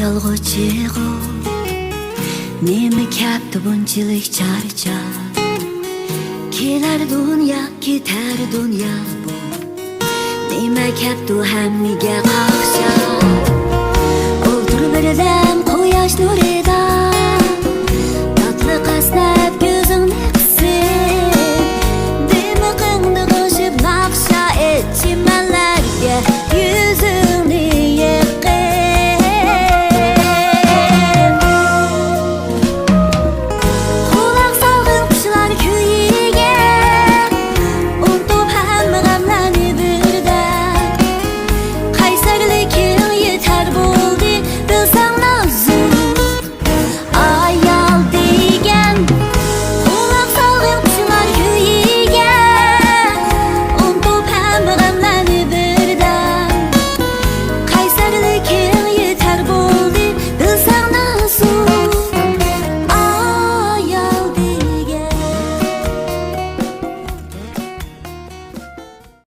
yolg'uchigu nima kapti bunchalik charchoq. Kelar dunyo, ketar dunyo bu nima kapti hammaga qoldi.